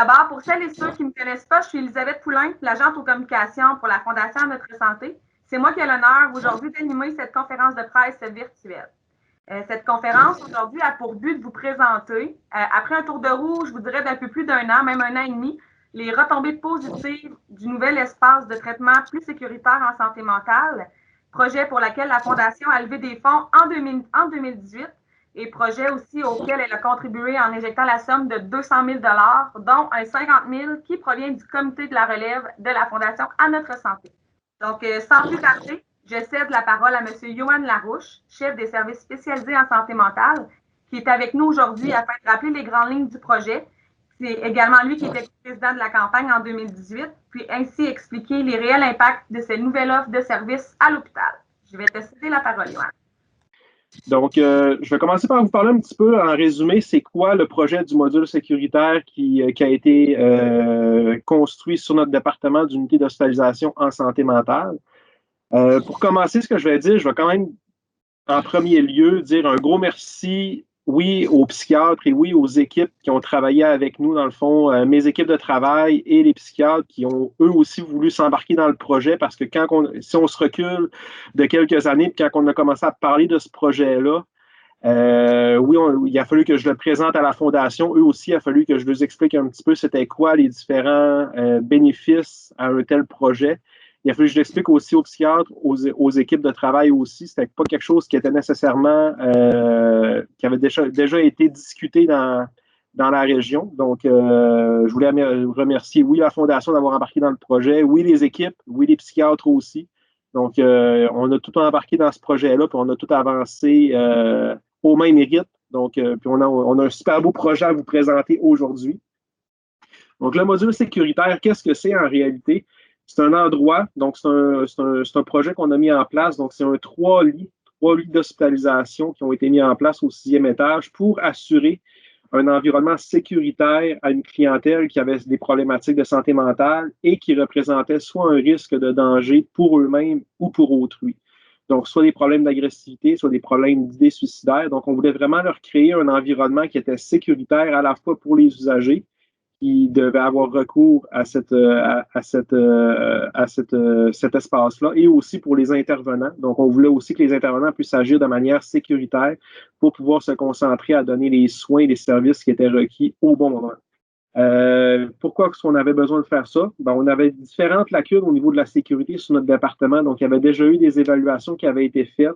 d'abord, pour celles et ceux qui ne me connaissent pas, je suis Elisabeth Poulain, l'agente aux communications pour la Fondation Notre Santé. C'est moi qui ai l'honneur aujourd'hui d'animer cette conférence de presse virtuelle. Cette conférence aujourd'hui a pour but de vous présenter, après un tour de roue, je vous dirais d'un peu plus d'un an, même un an et demi, les retombées positives du nouvel espace de traitement plus sécuritaire en santé mentale, projet pour lequel la Fondation a levé des fonds en 2018 et projet aussi auquel elle a contribué en injectant la somme de 200 000 dont un 50 000 qui provient du comité de la relève de la Fondation à Notre Santé. Donc, sans plus tarder, je cède la parole à M. Yohan Larouche, chef des services spécialisés en santé mentale, qui est avec nous aujourd'hui afin de rappeler les grandes lignes du projet. C'est également lui qui était président de la campagne en 2018, puis ainsi expliquer les réels impacts de cette nouvelle offre de services à l'hôpital. Je vais te céder la parole, Yohan. Donc, je vais commencer par vous parler un petit peu en résumé, c'est quoi le projet du module sécuritaire qui a été construit sur notre département d'unité d'hospitalisation en santé mentale. Pour commencer, ce que je vais dire, je vais quand même en premier lieu dire un gros merci, oui, aux psychiatres et oui, aux équipes qui ont travaillé avec nous, dans le fond, mes équipes de travail et les psychiatres qui ont eux aussi voulu s'embarquer dans le projet parce que si on se recule de quelques années, puis quand on a commencé à parler de ce projet-là, oui, il a fallu que je le présente à la Fondation. Eux aussi, il a fallu que je leur explique un petit peu c'était quoi les différents bénéfices à un tel projet. Il a fallu que je l'explique aussi aux psychiatres, aux équipes de travail aussi. C'était pas quelque chose qui était nécessairement, qui avait déjà été discuté dans la région. Donc, je voulais remercier, oui, la Fondation d'avoir embarqué dans le projet, oui, les équipes, oui, les psychiatres aussi. Donc, on a tout embarqué dans ce projet-là, puis on a tout avancé au même rythme. Donc, puis on a un super beau projet à vous présenter aujourd'hui. Donc, le module sécuritaire, qu'est-ce que c'est en réalité? C'est un endroit, donc c'est un projet qu'on a mis en place. Donc, c'est trois lits d'hospitalisation qui ont été mis en place au 6e étage pour assurer un environnement sécuritaire à une clientèle qui avait des problématiques de santé mentale et qui représentait soit un risque de danger pour eux-mêmes ou pour autrui. Donc, soit des problèmes d'agressivité, soit des problèmes d'idées suicidaires. Donc, on voulait vraiment leur créer un environnement qui était sécuritaire à la fois pour les usagers qui devaient avoir recours à cet espace-là et aussi pour les intervenants. Donc, on voulait aussi que les intervenants puissent agir de manière sécuritaire pour pouvoir se concentrer à donner les soins et les services qui étaient requis au bon moment. Pourquoi est-ce qu'on avait besoin de faire ça? Ben, on avait différentes lacunes au niveau de la sécurité sur notre département. Donc, il y avait déjà eu des évaluations qui avaient été faites.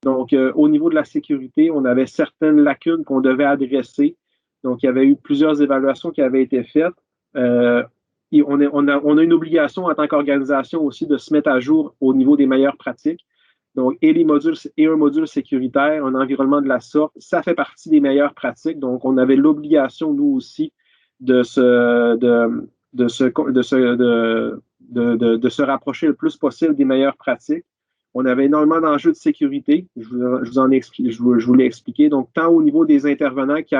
Donc, au niveau de la sécurité, on avait certaines lacunes qu'on devait adresser. Donc, il y avait eu plusieurs évaluations qui avaient été faites. Et on a une obligation en tant qu'organisation aussi de se mettre à jour au niveau des meilleures pratiques. Donc, un module sécuritaire, un environnement de la sorte, ça fait partie des meilleures pratiques. Donc, on avait l'obligation, nous aussi, de se rapprocher le plus possible des meilleures pratiques. On avait énormément d'enjeux de sécurité, je vous l'ai expliqué. Donc, tant au niveau des intervenants qui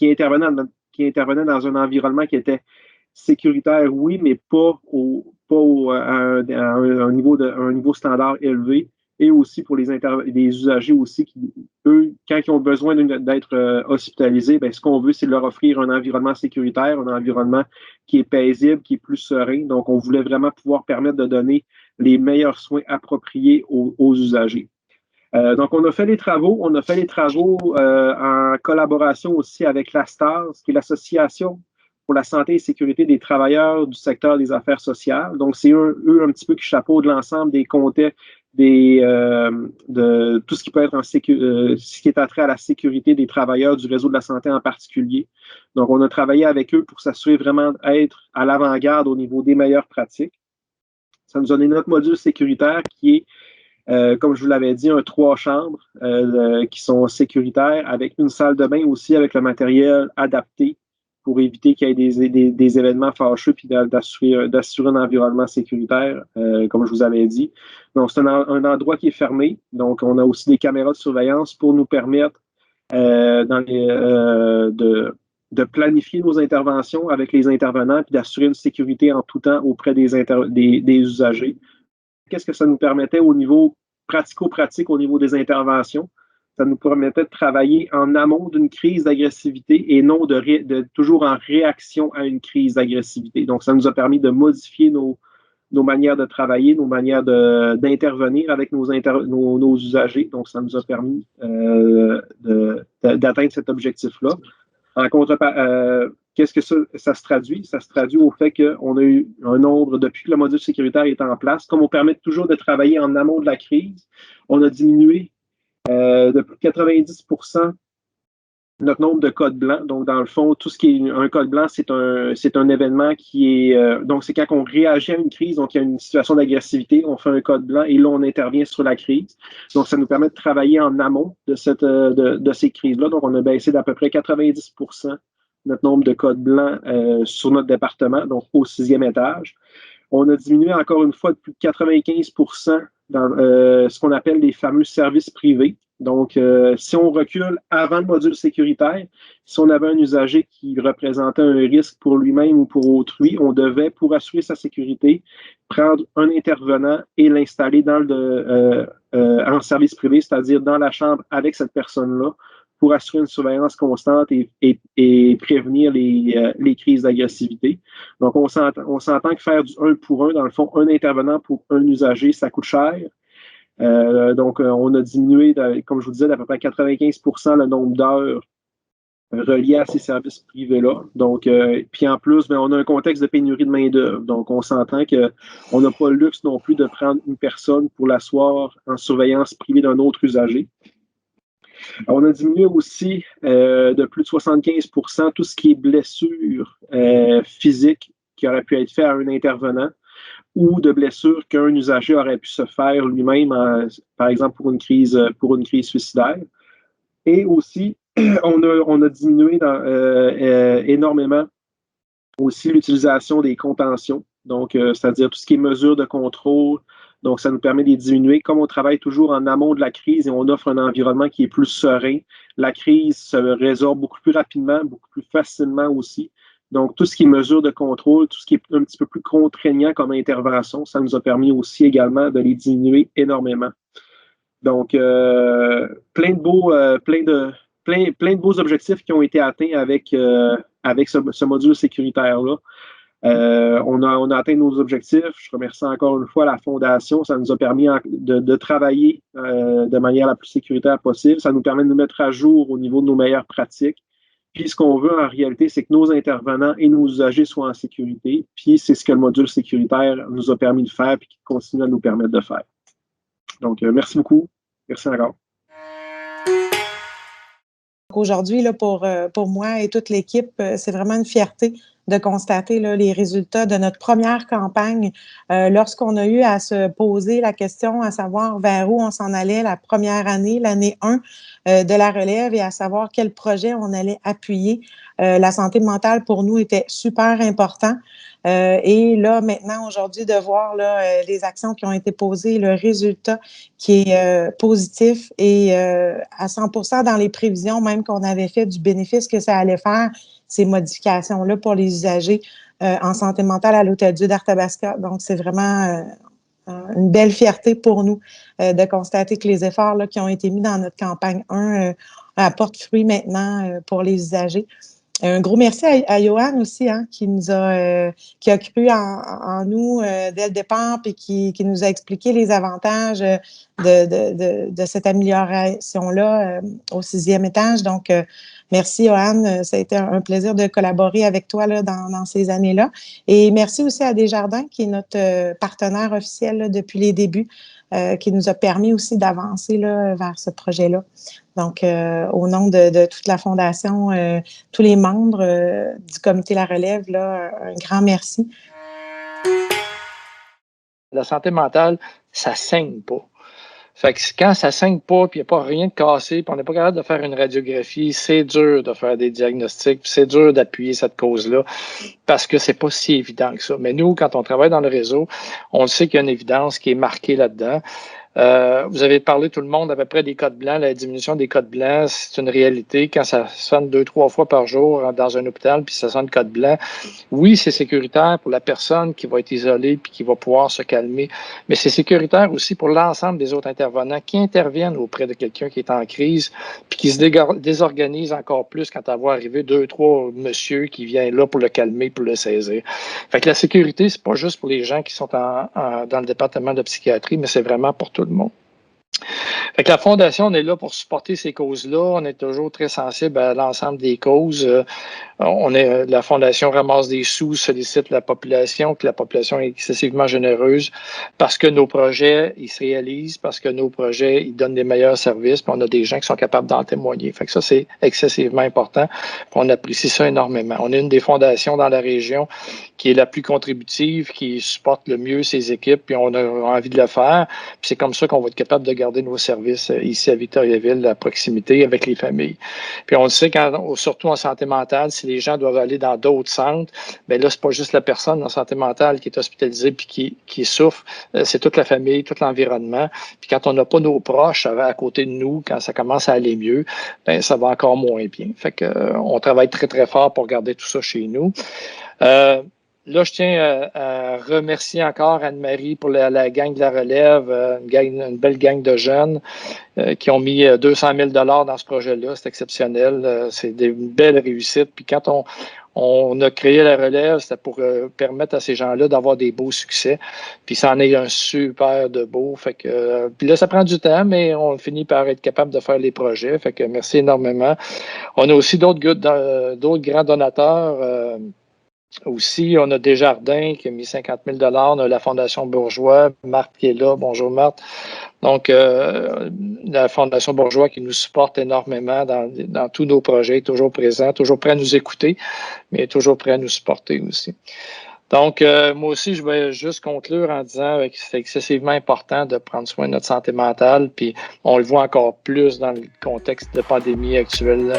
intervenaient dans un environnement qui était sécuritaire, oui, mais pas à un niveau standard élevé. Et aussi pour les usagers aussi qui, eux, quand ils ont besoin d'être hospitalisés, bien, ce qu'on veut, c'est leur offrir un environnement sécuritaire, un environnement qui est paisible, qui est plus serein. Donc, on voulait vraiment pouvoir permettre de donner les meilleurs soins appropriés aux usagers. Donc, on a fait les travaux. On a fait les travaux en collaboration aussi avec l'ASTARS, qui est l'Association pour la santé et sécurité des travailleurs du secteur des affaires sociales. Donc, c'est eux un petit peu qui chapeautent l'ensemble des comtés de tout ce qui peut être ce qui est attrait à la sécurité des travailleurs du réseau de la santé en particulier. Donc, on a travaillé avec eux pour s'assurer vraiment d'être à l'avant-garde au niveau des meilleures pratiques. Ça nous a donné notre module sécuritaire qui est, comme je vous l'avais dit, 3 chambres qui sont sécuritaires avec une salle de bain aussi avec le matériel adapté pour éviter qu'il y ait des événements fâcheux puis d'assurer un environnement sécuritaire, comme je vous avais dit. Donc, c'est un endroit qui est fermé. Donc, on a aussi des caméras de surveillance pour nous permettre de planifier nos interventions avec les intervenants puis d'assurer une sécurité en tout temps auprès des usagers. Qu'est-ce que ça nous permettait au niveau pratico-pratique, au niveau des interventions? ça nous permettait de travailler en amont d'une crise d'agressivité et non de toujours en réaction à une crise d'agressivité. Donc, ça nous a permis de modifier nos manières de travailler, nos manières d'intervenir avec nos usagers. Donc, ça nous a permis d'atteindre cet objectif-là. En qu'est-ce que ça se traduit? Ça se traduit au fait qu'on a eu un nombre, depuis que le module sécuritaire est en place, comme on permet toujours de travailler en amont de la crise, on a diminué de plus de 90% notre nombre de codes blancs. Donc, dans le fond, tout ce qui est un code blanc, c'est un événement qui est... donc, c'est quand on réagit à une crise, donc il y a une situation d'agressivité, on fait un code blanc et là, on intervient sur la crise. Donc, ça nous permet de travailler en amont de ces crises-là. Donc, on a baissé d'à peu près 90% notre nombre de codes blancs sur notre département, donc au 6e étage. On a diminué encore une fois de plus de 95% dans ce qu'on appelle les fameux services privés. Donc, si on recule avant le module sécuritaire, si on avait un usager qui représentait un risque pour lui-même ou pour autrui, on devait, pour assurer sa sécurité, prendre un intervenant et l'installer en service privé, c'est-à-dire dans la chambre avec cette personne-là, pour assurer une surveillance constante et prévenir les crises d'agressivité. Donc, on s'entend que faire du 1 pour 1, dans le fond, un intervenant pour un usager, ça coûte cher. Donc, on a diminué, comme je vous disais, d'à peu près 95% le nombre d'heures reliées à ces services privés-là. Donc, puis en plus, on a un contexte de pénurie de main-d'œuvre. Donc, on s'entend qu'on n'a pas le luxe non plus de prendre une personne pour l'asseoir en surveillance privée d'un autre usager. On a diminué aussi de plus de 75% tout ce qui est blessure physique qui aurait pu être fait à un intervenant ou de blessures qu'un usager aurait pu se faire lui-même, par exemple pour une crise suicidaire. Et aussi, on a diminué énormément aussi l'utilisation des contentions, donc c'est-à-dire tout ce qui est mesures de contrôle. Donc, ça nous permet de les diminuer. Comme on travaille toujours en amont de la crise et on offre un environnement qui est plus serein, la crise se résorbe beaucoup plus rapidement, beaucoup plus facilement aussi. Donc, tout ce qui est mesures de contrôle, tout ce qui est un petit peu plus contraignant comme intervention, ça nous a permis aussi également de les diminuer énormément. Donc, plein de beaux objectifs qui ont été atteints avec ce module sécuritaire-là. On a atteint nos objectifs. Je remercie encore une fois la Fondation. Ça nous a permis de travailler de manière la plus sécuritaire possible. Ça nous permet de nous mettre à jour au niveau de nos meilleures pratiques. Puis, ce qu'on veut en réalité, c'est que nos intervenants et nos usagers soient en sécurité. Puis, c'est ce que le module sécuritaire nous a permis de faire et qui continue à nous permettre de faire. Donc, merci beaucoup. Merci encore. Aujourd'hui, là, pour moi et toute l'équipe, c'est vraiment une fierté de constater là, les résultats de notre première campagne lorsqu'on a eu à se poser la question à savoir vers où on s'en allait la première année, l'année 1 de la relève et à savoir quel projet on allait appuyer. La santé mentale pour nous était super important. Et là, maintenant, aujourd'hui, de voir là, les actions qui ont été posées, le résultat qui est positif et à 100% dans les prévisions même qu'on avait fait du bénéfice que ça allait faire, ces modifications-là pour les usagers en santé mentale à l'Hôtel-Dieu d'Arthabasca. Donc, c'est vraiment une belle fierté pour nous de constater que les efforts là, qui ont été mis dans notre campagne 1 apportent fruit maintenant pour les usagers. Un gros merci à Johan aussi, hein, qui a cru en nous dès le départ et qui nous a expliqué les avantages de cette amélioration-là au 6e étage. Donc, merci Johan, ça a été un plaisir de collaborer avec toi là, dans ces années-là. Et merci aussi à Desjardins, qui est notre partenaire officiel là, depuis les débuts, qui nous a permis aussi d'avancer là, vers ce projet-là. Donc, au nom de toute la Fondation, tous les membres du comité La Relève, là, un grand merci. La santé mentale, ça saigne pas. Fait que quand ça saigne pas, puis il n'y a pas rien de cassé, puis on n'est pas capable de faire une radiographie, c'est dur de faire des diagnostics, puis c'est dur d'appuyer cette cause-là, parce que c'est pas si évident que ça. Mais nous, quand on travaille dans le réseau, on sait qu'il y a une évidence qui est marquée là-dedans. Vous avez parlé tout le monde à peu près des codes blancs. La diminution des codes blancs, c'est une réalité. Quand ça sonne 2-3 fois par jour dans un hôpital, puis ça sonne code blanc, oui, c'est sécuritaire pour la personne qui va être isolée puis qui va pouvoir se calmer, mais c'est sécuritaire aussi pour l'ensemble des autres intervenants qui interviennent auprès de quelqu'un qui est en crise puis qui se désorganise encore plus quand elle voit arriver 2-3 monsieur qui viennent là pour le calmer, pour le saisir. Fait que la sécurité, c'est pas juste pour les gens qui sont dans le département de psychiatrie, mais c'est vraiment pour tout le monde. Fait que la Fondation, on est là pour supporter ces causes-là. On est toujours très sensible à l'ensemble des causes. La Fondation ramasse des sous, sollicite la population, que la population est excessivement généreuse parce que nos projets, ils se réalisent, parce que nos projets, ils donnent des meilleurs services, puis on a des gens qui sont capables d'en témoigner. Fait que ça, c'est excessivement important. Puis on apprécie ça énormément. On est une des fondations dans la région qui est la plus contributive, qui supporte le mieux ses équipes, puis on a envie de le faire. Puis c'est comme ça qu'on va être capable de garder nos services ici à Victoriaville, à proximité, avec les familles. Puis on le sait, surtout en santé mentale, si les gens doivent aller dans d'autres centres, bien là, c'est pas juste la personne en santé mentale qui est hospitalisée puis qui souffre, c'est toute la famille, tout l'environnement. Puis quand on n'a pas nos proches à côté de nous, quand ça commence à aller mieux, bien, ça va encore moins bien. Fait que on travaille très, très fort pour garder tout ça chez nous. Là, je tiens à remercier encore Anne-Marie pour la gang de la relève, une belle gang de jeunes qui ont mis 200 000 $ dans ce projet-là. C'est exceptionnel. C'est une belle réussite. Puis quand on a créé la relève, c'était pour permettre à ces gens-là d'avoir des beaux succès. Puis ça en est un super de beau. Fait que, puis là, ça prend du temps, mais on finit par être capable de faire les projets. Fait que merci énormément. On a aussi d'autres grands donateurs. Aussi, on a Desjardins qui a mis 50 000 $. On a la Fondation Bourgeois, Marthe qui est là. Bonjour Marthe. Donc, la Fondation Bourgeois qui nous supporte énormément dans tous nos projets, toujours présent, toujours prêt à nous écouter, mais toujours prêt à nous supporter aussi. Donc, moi aussi, je vais juste conclure en disant que c'est excessivement important de prendre soin de notre santé mentale, puis on le voit encore plus dans le contexte de pandémie actuelle.